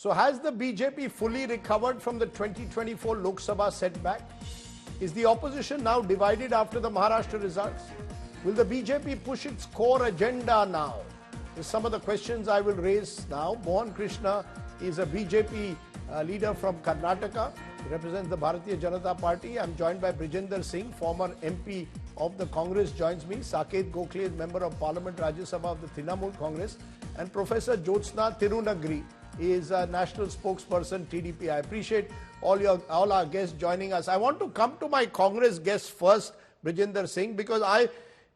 So has the BJP fully recovered from the 2024 Lok Sabha setback? Is the opposition now divided after the Maharashtra results? Will the BJP push its core agenda now? These are some of the questions I will raise now. Mohan Krishna is a BJP leader from Karnataka. He represents the Bharatiya Janata Party. I'm joined by Brijender Singh, former MP of the Congress, joins me. Saket Gokhale is member of Parliament, Rajya Sabha of the Trinamool Congress. And Professor Jyotsna Tirunagri is a national spokesperson, TDP. I appreciate all our guests joining us. I want to come to my Congress guests first, Brijender Singh, because I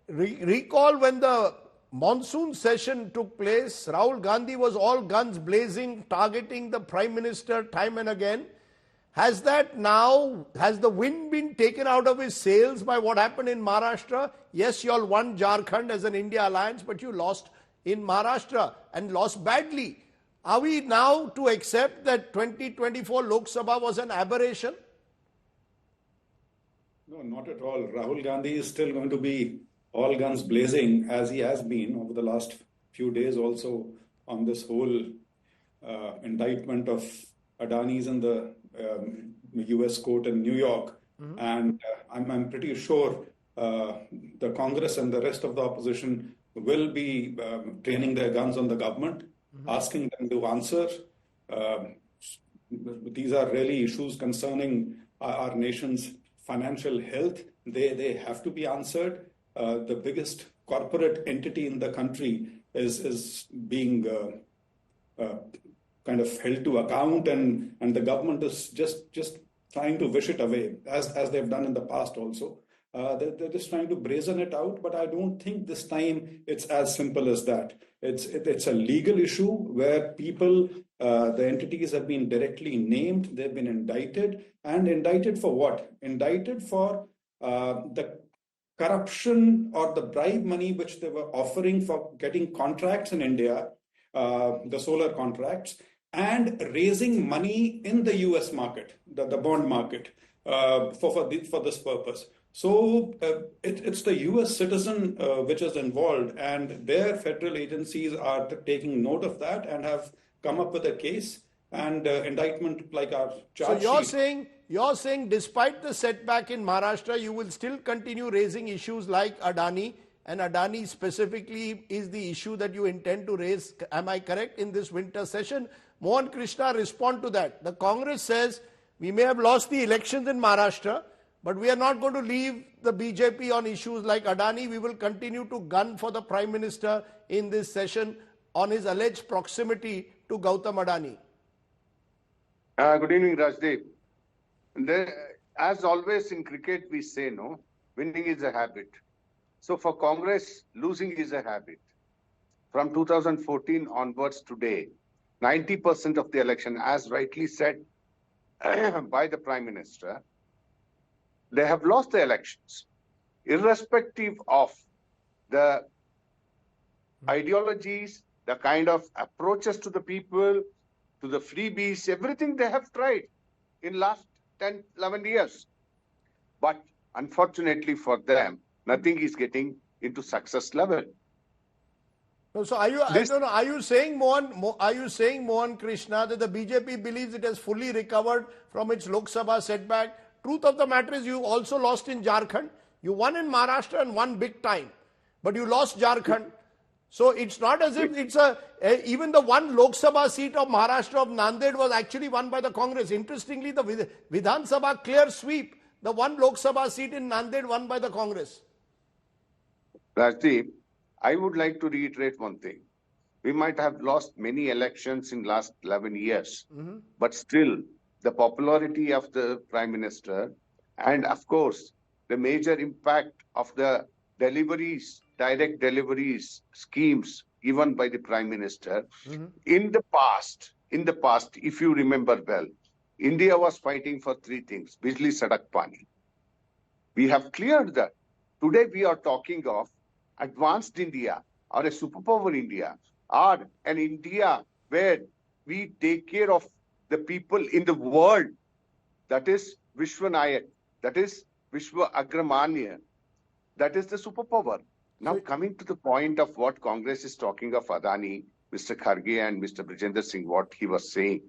recall when the monsoon session took place, Rahul Gandhi was all guns blazing, targeting the Prime Minister time and again. Has the wind been taken out of his sails by what happened in Maharashtra? Yes, you all won Jharkhand as an India alliance, but you lost in Maharashtra and lost badly. Are we now to accept that 2024 Lok Sabha was an aberration? No, not at all. Rahul Gandhi is still going to be all guns blazing, as he has been over the last few days also on this whole indictment of Adani's in the US court in New York. Mm-hmm. And I'm pretty sure the Congress and the rest of the opposition will be training their guns on the government, mm-hmm. asking them to answer. These are really issues concerning our nation's financial health. They have to be answered. The biggest corporate entity in the country is being kind of held to account, and the government is just trying to wish it away, as they've done in the past also. They're just trying to brazen it out, but I don't think this time it's as simple as that. It's a legal issue where people, the entities have been directly named, they've been indicted, and indicted for what? Indicted for the corruption or the bribe money which they were offering for getting contracts in India, the solar contracts, and raising money in the US market, the bond market, for this purpose. So it's the US citizen which is involved, and their federal agencies are taking note of that and have come up with a case and indictment like our charge sheet. So you're saying despite the setback in Maharashtra, you will still continue raising issues like Adani, and Adani specifically is the issue that you intend to raise. Am I correct in this winter session? Mohan Krishna, respond to that. The Congress says we may have lost the elections in Maharashtra, but we are not going to leave the BJP on issues like Adani. We will continue to gun for the Prime Minister in this session on his alleged proximity to Gautam Adani. Good evening, Rajdeep. As always in cricket, we say no, winning is a habit. So for Congress, losing is a habit. From 2014 onwards today, 90% of the election, as rightly said by the Prime Minister, they have lost the elections, irrespective of the ideologies, the kind of approaches to the people, to the freebies, everything they have tried in last 10, 11 years. But unfortunately for them, nothing is getting into success level. So are you saying, Mohan Krishna, that the BJP believes it has fully recovered from its Lok Sabha setback? Truth of the matter is you also lost in Jharkhand. You won in Maharashtra and won big time, but you lost Jharkhand. So it's not as if it's even the one Lok Sabha seat of Maharashtra of Nanded was actually won by the Congress. Interestingly, the Vidhan Sabha clear sweep, the one Lok Sabha seat in Nanded won by the Congress. Rajdeep, I would like to reiterate one thing. We might have lost many elections in last 11 years, mm-hmm. but still the popularity of the Prime Minister and of course the major impact of the deliveries, direct deliveries schemes given by the Prime Minister. Mm-hmm. In the past, if you remember well, India was fighting for three things: Bijli, Sadak, Pani. We have cleared that. Today we are talking of advanced India or a superpower India or an India where we take care of the people in the world. That is Vishwanayak, that is Vishwa Agramanya, that is the superpower. Now coming to the point of what Congress is talking of Adani, Mr. Kharge and Mr. Brijender Singh, what he was saying.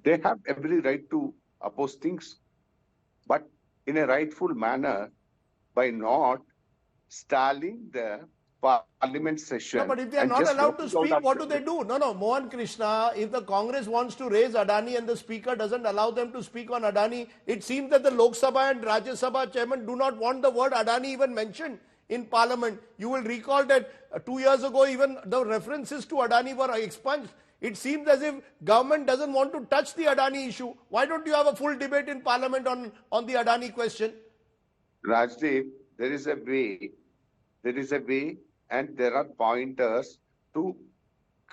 They have every right to oppose things, but in a rightful manner by not stalling the parliament session. No, but if they are and not just allowed to walking out speak, what do after- they do? No, Mohan Krishna, if the Congress wants to raise Adani and the Speaker doesn't allow them to speak on Adani, it seems that the Lok Sabha and Rajya Sabha chairman do not want the word Adani even mentioned in Parliament. You will recall that 2 years ago, even the references to Adani were expunged. It seems as if government doesn't want to touch the Adani issue. Why don't you have a full debate in Parliament on the Adani question? Rajdeep, there is a way, and there are pointers to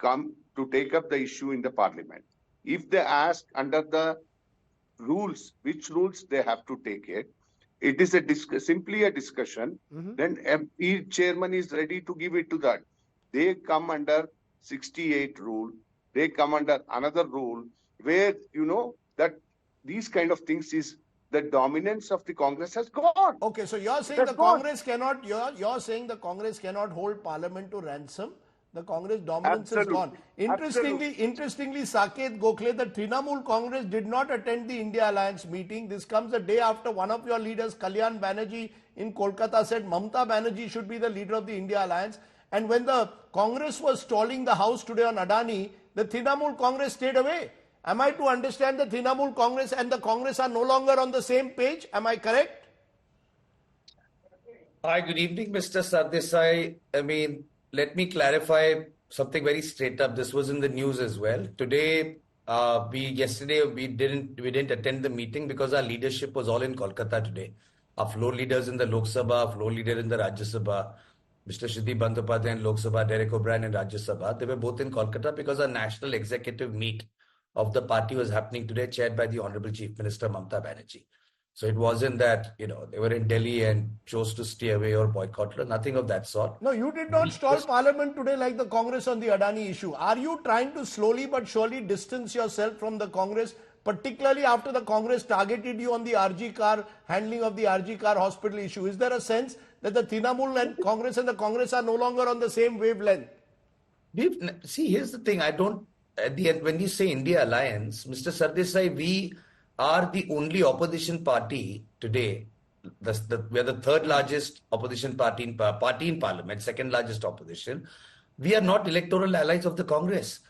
come to take up the issue in the parliament. If they ask under the rules, which rules they have to take it, it is simply a discussion. Then each chairman is ready to give it to that. They come under 68 rule. They come under another rule where that these kind of things is the dominance of the Congress has gone. Okay, so you're saying the Congress cannot. You're saying the Congress cannot hold Parliament to ransom. The Congress dominance is gone. Interestingly, Saket Gokhale, the Trinamool Congress did not attend the India Alliance meeting. This comes a day after one of your leaders, Kalyan Banerjee, in Kolkata said Mamata Banerjee should be the leader of the India Alliance. And when the Congress was stalling the House today on Adani, the Trinamool Congress stayed away. Am I to understand that Trinamool Congress and the Congress are no longer on the same page? Am I correct? Hi, good evening, Mr. Sardesai. Let me clarify something very straight up. This was in the news as well. Today, yesterday we didn't attend the meeting because our leadership was all in Kolkata today. Our floor leaders in the Lok Sabha, our floor leader in the Rajya Sabha, Mr. Shridhar Bandyopadhyay in Lok Sabha, Derek O'Brien in Rajya Sabha, they were both in Kolkata because our national executive meet of the party was happening today, chaired by the Honorable Chief Minister Mamata Banerjee. So it wasn't that, they were in Delhi and chose to stay away or boycott. Nothing of that sort. No, you did not stall Parliament today like the Congress on the Adani issue. Are you trying to slowly but surely distance yourself from the Congress, particularly after the Congress targeted you on the RG car, handling of the RG car hospital issue? Is there a sense that the Trinamool and the Congress are no longer on the same wavelength? See, here's the thing. At the end, when you say India Alliance, Mr. Sardesai, we are the only opposition party today. We are the third largest opposition party in Parliament, second largest opposition. We are not electoral allies of the Congress.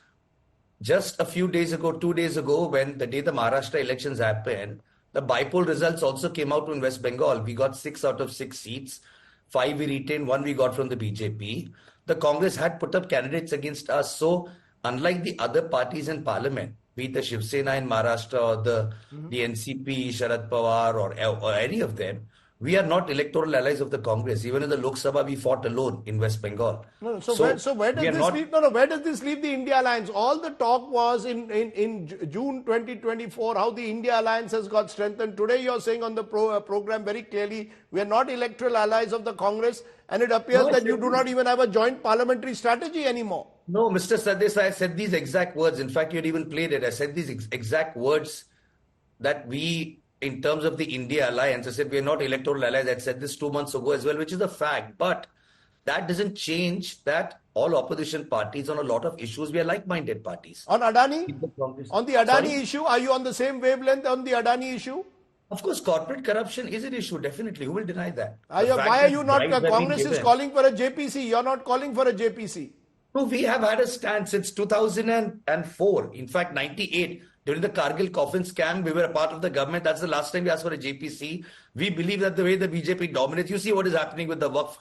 Just a few days ago, 2 days ago, when the day the Maharashtra elections happened, the by-poll results also came out in West Bengal. We got 6 out of 6 seats. 5 we retained, 1 we got from the BJP. The Congress had put up candidates against us. So, unlike the other parties in Parliament, be it the Shiv Sena in Maharashtra or the NCP, Sharad Pawar or any of them, we are not electoral allies of the Congress. Even in the Lok Sabha, we fought alone in West Bengal. Where does this leave the India Alliance? All the talk was in June 2024, how the India Alliance has got strengthened. Today you're saying on the program very clearly, we are not electoral allies of the Congress, and it appears that you do not even have a joint parliamentary strategy anymore. No, Mr. Sardesai, I said these exact words. In fact, you had even played it. I said these exact words that we, in terms of the India Alliance, I said we are not electoral allies. I said this 2 months ago as well, which is a fact. But that doesn't change that all opposition parties on a lot of issues, we are like-minded parties. On Adani? On the Adani issue, are you on the same wavelength on the Adani issue? Of course, corporate corruption is an issue, definitely. Who will deny that? Why are you not? Congress is calling for a JPC. You're not calling for a JPC. No, we have had a stand since 2004. In fact, 98. During the Kargil coffin scam, we were a part of the government. That's the last time we asked for a JPC. We believe that the way the BJP dominates, you see what is happening with the Waqf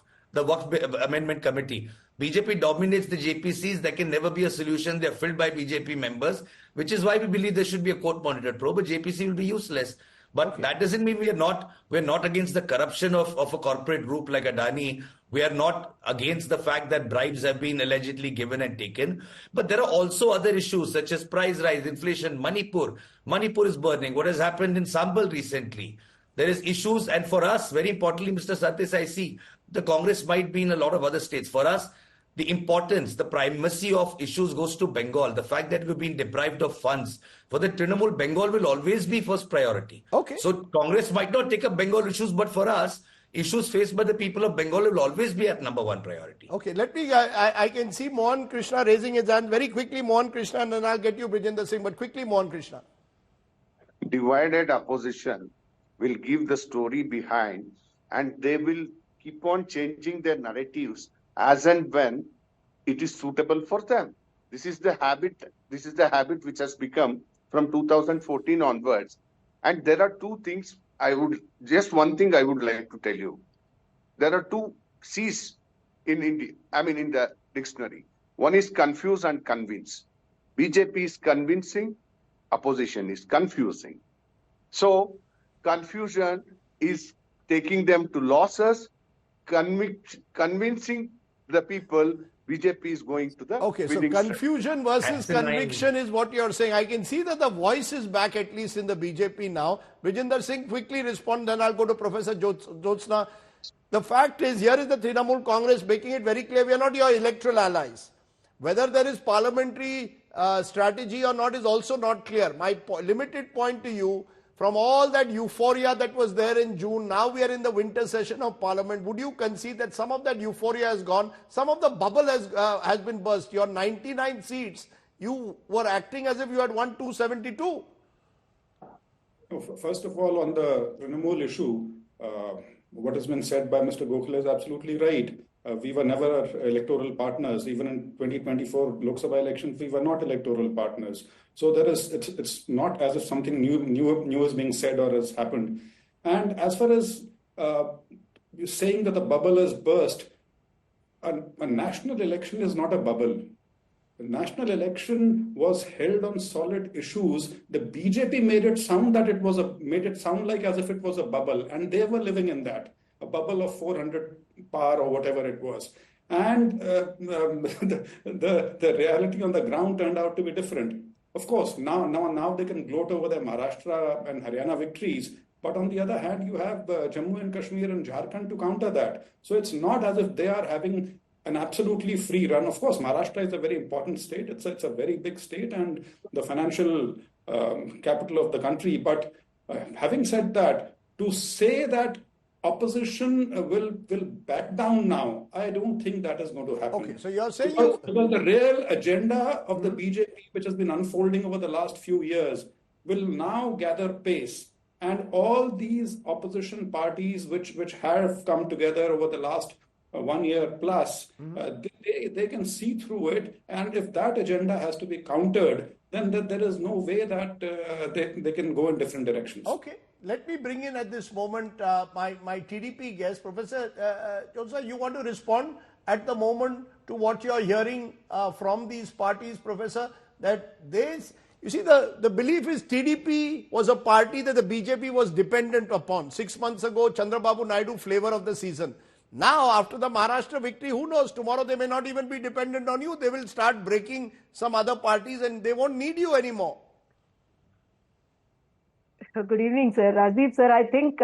Amendment Committee. BJP dominates the JPCs. There can never be a solution. They're filled by BJP members, which is why we believe there should be a court-monitored probe. But JPC will be useless. But that doesn't mean we're not against the corruption of a corporate group like Adani. We are not against the fact that bribes have been allegedly given and taken. But there are also other issues such as price rise, inflation, Manipur. Manipur is burning. What has happened in Sambal recently? There is issues. And for us, very importantly, Mr. Sardesai, I see the Congress might be in a lot of other states. For us, the importance, the primacy of issues goes to Bengal. The fact that we've been deprived of funds. For the Trinamool, Bengal will always be first priority. Okay. So Congress might not take up Bengal issues, but for us, issues faced by the people of Bengal will always be at number one priority. Okay, let me, I can see Mohan Krishna raising his hand. Very quickly, Mohan Krishna, and then I'll get you Brijinder Singh, but quickly, Mohan Krishna. Divided opposition will give the story behind, and they will keep on changing their narratives as and when it is suitable for them. This is the habit. This is the habit which has become from 2014 onwards. And there are two things one thing I would like to tell you. There are two C's in India, in the dictionary. One is confuse and convince. BJP is convincing, opposition is confusing. So confusion is taking them to losses, convincing the people BJP is going to the winning so confusion versus conviction is what you're saying. I can see that the voice is back, at least in the BJP now. Brijinder Singh, quickly respond, then I'll go to Professor Jyotsna. The fact is, here is the Trinamool Congress making it very clear we are not your electoral allies. Whether there is parliamentary strategy or not is also not clear. My limited point to you, from all that euphoria that was there in June, now we are in the winter session of Parliament. Would you concede that some of that euphoria has gone? Some of the bubble has been burst. Your 99 seats, you were acting as if you had won 272. First of all, on the Trinamool issue, what has been said by Mr. Gokhale is absolutely right. We were never electoral partners. Even in 2024 Lok Sabha elections, we were not electoral partners. So it's not as if something new is being said or has happened. And as far as saying that the bubble has burst, a national election is not a bubble. The national election was held on solid issues. The BJP made it sound like as if it was a bubble, and they were living in that, a bubble of 400 par or whatever it was. And the reality on the ground turned out to be different. Of course, now they can gloat over their Maharashtra and Haryana victories. But on the other hand, you have Jammu and Kashmir and Jharkhand to counter that. So it's not as if they are having an absolutely free run. Of course, Maharashtra is a very important state. It's a very big state and the financial capital of the country. But having said that, to say that opposition will back down now, I don't think that is going to happen. Okay, so you're saying because the real agenda of the BJP, which has been unfolding over the last few years, will now gather pace. And all these opposition parties which have come together over the last 1 year plus, they can see through it. And if that agenda has to be countered, then there is no way that they can go in different directions. Okay. Let me bring in at this moment my TDP guest, Professor Jyotsna. You want to respond at the moment to what you are hearing from these parties, Professor? That you see, the belief is TDP was a party that the BJP was dependent upon. 6 months ago, Chandrababu Naidu, flavor of the season. Now, after the Maharashtra victory, who knows? Tomorrow they may not even be dependent on you. They will start breaking some other parties and they won't need you anymore. Good evening, sir. Rajdeep, sir, I think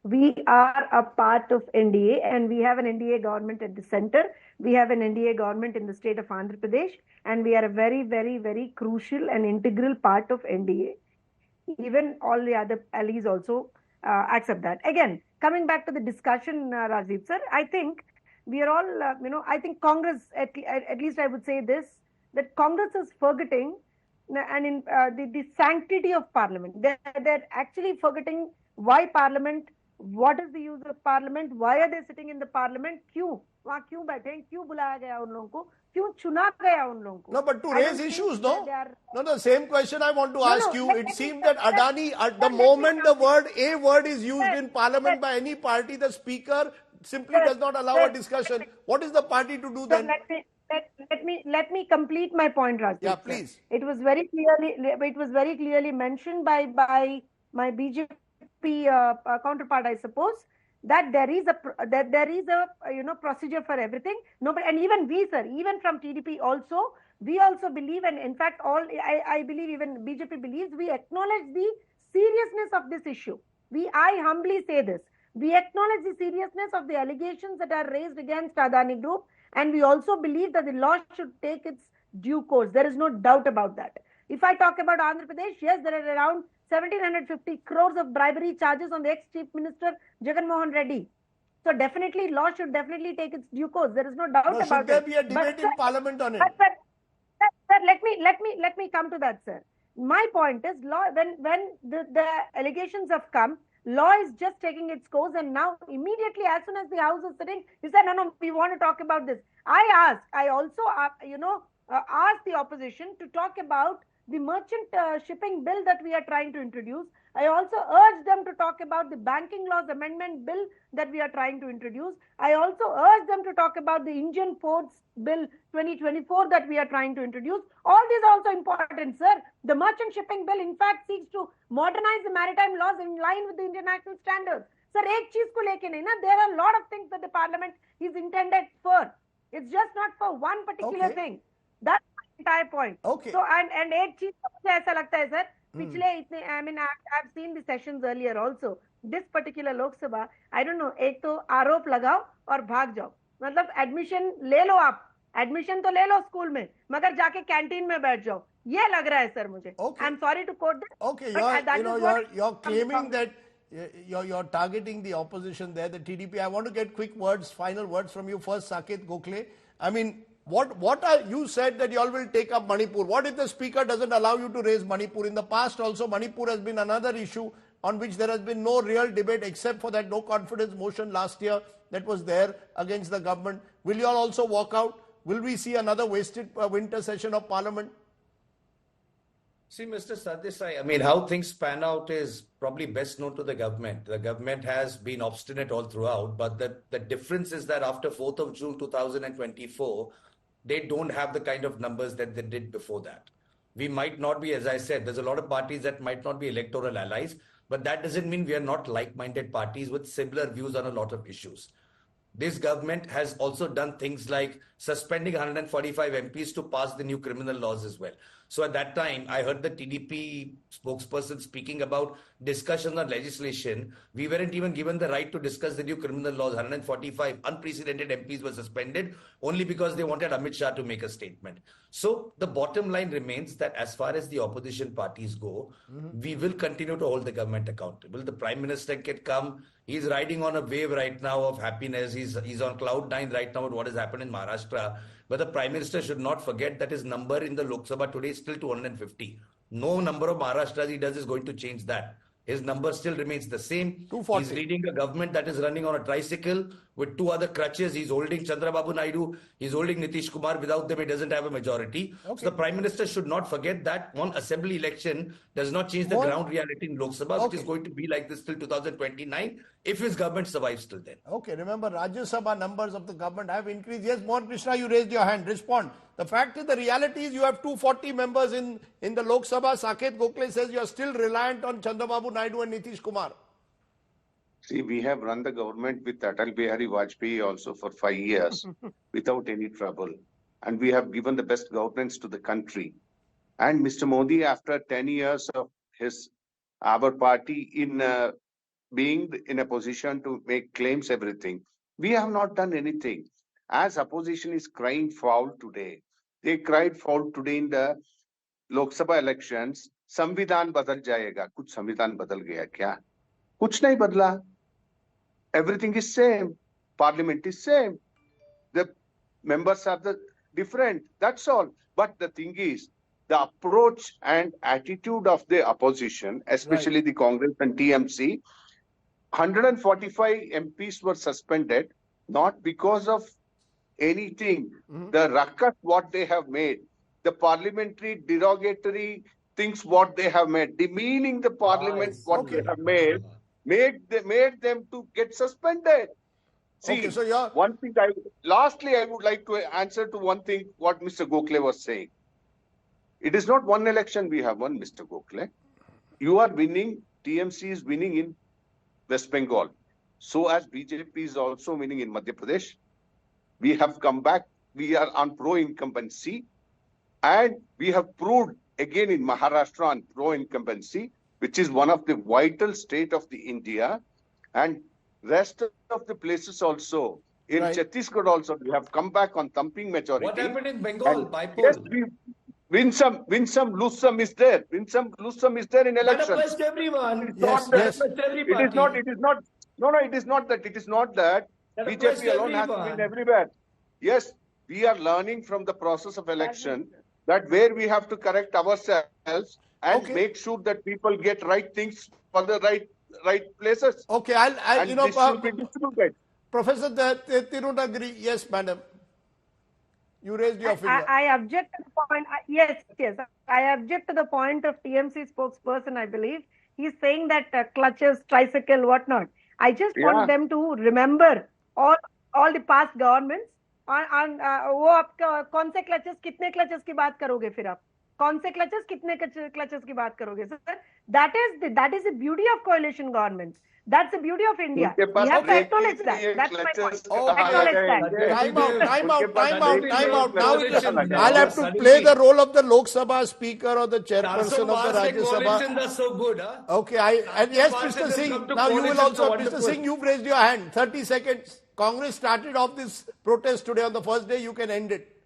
we are a part of NDA and we have an NDA government at the center. We have an NDA government in the state of Andhra Pradesh and we are a very, very, very crucial and integral part of NDA. Even all the other allies also accept that. Again, coming back to the discussion, Rajdeep, sir, I think we are all, I think Congress, at least I would say this, that Congress is forgetting and in the sanctity of Parliament. They're actually forgetting why Parliament, what is the use of Parliament, why are they sitting in the Parliament, क्यों बैठे हैं, क्यों बुलाया गया उन लोगों को, क्यों चुना गया उन लोगों को. No, but to raise issues, no? No, same question I want to ask you. It seems that Adani, at the moment a word is used in Parliament by any party, the Speaker simply does not allow a discussion. What is the party to do then? Let me complete my point, Rajdeep. Yeah, please. It was very clearly mentioned by my BJP counterpart, I suppose, that there is a procedure for everything. And even we, sir, even from TDP also, we also believe, and in fact, I believe even BJP believes, we acknowledge the seriousness of this issue. I humbly say this. We acknowledge the seriousness of the allegations that are raised against Adani Group. And we also believe that the law should take its due course. There is no doubt about that. If I talk about Andhra Pradesh, yes, there are around 1,750 crores of bribery charges on the ex-Chief Minister Jagan Mohan Reddy. So definitely, law should definitely take its due course. There is no doubt about it. Should there be a But, debate in Parliament on it? Sir, let me come to that, sir. My point is, law when the allegations have come, law is just taking its course, and now immediately, as soon as the House is sitting, he said, no, we want to talk about this. I also asked the opposition to talk about the merchant shipping bill that we are trying to introduce. I also urged them to talk about the banking laws amendment bill that we are trying to introduce. I also urged them to talk about the Indian Ports Bill 2024 that we are trying to introduce. All these are also important, sir. The merchant shipping bill, in fact, seeks to modernize the maritime laws in line with the international standards. Sir, ek cheez ko leke nahi na. There are a lot of things that the parliament is intended for. It's just not for one particular thing. That's my entire point. Okay. So, and ek cheez mujhe aisa lagta hai, sir. I've seen the sessions earlier also. This particular Lok Sabha, I don't know, एक तो आरोप लगाओ और भाग जाओ. मतलब admission ले लो आप, एडमिशन तो ले लो स्कूल में, मगर जाके कैंटीन में बैठ जाओ. ये लग रहा है सर मुझे. I'm sorry to quote that. Okay, you're claiming that you're targeting the opposition there, the TDP. I want to get quick words, final words from you first, Saket Gokhale. I mean, what are you said that you all will take up Manipur? What if the speaker doesn't allow you to raise Manipur? In the past also, Manipur has been another issue on which there has been no real debate except for that no confidence motion last year that was there against the government. Will you all also walk out? Will we see another wasted winter session of Parliament? See, Mr. Sardesai, I mean, how things pan out is probably best known to the government. The government has been obstinate all throughout, but the difference is that after 4th of June 2024, they don't have the kind of numbers that they did before that. We might not be, as I said, there's a lot of parties that might not be electoral allies, but that doesn't mean we are not like-minded parties with similar views on a lot of issues. This government has also done things like suspending 145 MPs to pass the new criminal laws as well. So at that time, I heard the TDP spokesperson speaking about discussions on legislation. We weren't even given the right to discuss the new criminal laws. 145 unprecedented MPs were suspended only because they wanted Amit Shah to make a statement. So the bottom line remains that as far as the opposition parties go, we will continue to hold the government accountable. The Prime Minister can come. He's riding on a wave right now of happiness. He's on cloud nine right now with what has happened in Maharashtra. But the Prime Minister should not forget that his number in the Lok Sabha today is still 250. No number of Maharashtras he does is going to change that. His number still remains the same. 240. He's leading a government that is running on a tricycle with two other crutches. He's holding Chandrababu Naidu. He's holding Nitish Kumar. Without them, he doesn't have a majority. Okay. So the Prime Minister should not forget that one assembly election does not change the ground reality in Lok Sabha, which is going to be like this till 2029 if his government survives till then. Okay, remember, Rajya Sabha numbers of the government have increased. Yes, Mohan Krishna, you raised your hand. Respond. The fact is, the reality is you have 240 members in the Lok Sabha. Saket Gokhale says you are still reliant on Chandrababu Naidu and Nitish Kumar. See, we have run the government with Atal Bihari Vajpayee also for 5 years without any trouble. And we have given the best governance to the country. And Mr. Modi, after 10 years of our party in being in a position to make claims, everything, we have not done anything. As opposition is crying foul today, they cried foul today in the Lok Sabha elections. संविधान बदल जाएगा. कुछ संविधान बदल गया क्या? कुछ नहीं बदला. Everything is same. Parliament is same. The members are different. That's all. But the thing is, the approach and attitude of the opposition, especially the Congress and TMC, 145 MPs were suspended, not because of anything. The ruckus what they have made, the parliamentary derogatory things what they have made, demeaning the parliament what they have made them to get suspended. See, one thing lastly I would like to answer to one thing what Mr. Gokhale was saying. It is not one election we have won, Mr. Gokhale. You are winning, TMC is winning in West Bengal. So as BJP is also winning in Madhya Pradesh. We have come back. We are on pro-incumbency. And we have proved again in Maharashtra on pro-incumbency, which is one of the vital state of the India. And rest of the places also. In Chhattisgarh also, we have come back on thumping majority. What happened in Bengal? Yes, we win some, lose some is there. Win some, lose some is there in elections. But everyone. It is not that. It is not that. BJP alone has to win everywhere. Yes, we are learning from the process of election that where we have to correct ourselves and make sure that people get right things for the right places. Okay, and you know, this should be distributed. Professor Tirunagari, yes, madam. You raised your finger. I object to the point. Yes. I object to the point of TMC spokesperson, I believe. He's saying that clutches, tricycle, whatnot. I just want them to remember all the past governments. And वो आप कौन से clutches, कितने clutches की बात करोगे फिर आप? कौन से clutches, कितने clutches की बात करोगे? Sir, that is the beauty of coalition governments. That's the beauty of India. We have to acknowledge that. That's my point. Acknowledge that. Time out. Now I'll have to play the role of the Lok Sabha Speaker or the Chairperson of the Rajya Sabha. That's so good, huh? Okay, and yes, Mr. Singh, now you will also, Mr. Singh, you've raised your hand. 30 seconds. Congress started off this protest today on the first day. You can end it.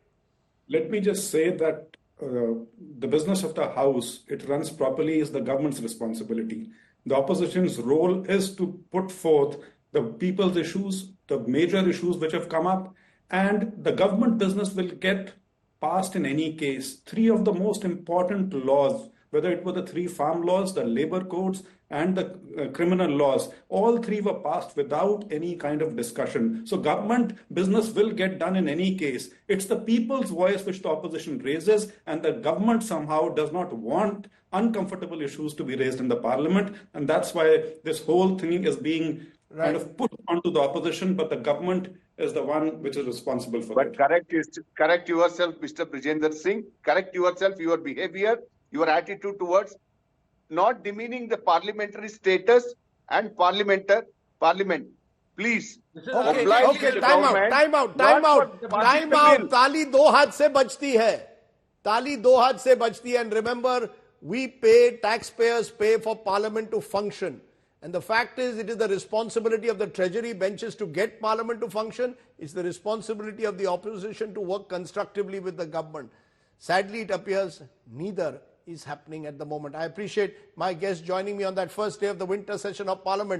Let me just say that the business of the House, it runs properly, is the government's responsibility. The opposition's role is to put forth the people's issues, the major issues which have come up, and the government business will get passed in any case. Three of the most important laws, whether it were the three farm laws, the labor codes, and the criminal laws, all three were passed without any kind of discussion. So government business will get done in any case. It's the people's voice which the opposition raises, and the government somehow does not want uncomfortable issues to be raised in the parliament. And that's why this whole thing is being kind of put onto the opposition, but the government is the one which is responsible for it. But correct yourself, Mr. Brijender Singh. Correct yourself, your behavior, your attitude towards not demeaning the parliamentary status and parliament. Please. Okay, time out. Tali do haath se bachti hai. And remember, taxpayers pay for parliament to function. And the fact is, it is the responsibility of the treasury benches to get parliament to function. It's the responsibility of the opposition to work constructively with the government. Sadly, it appears neither is happening at the moment. I appreciate my guests joining me on that first day of the winter session of Parliament.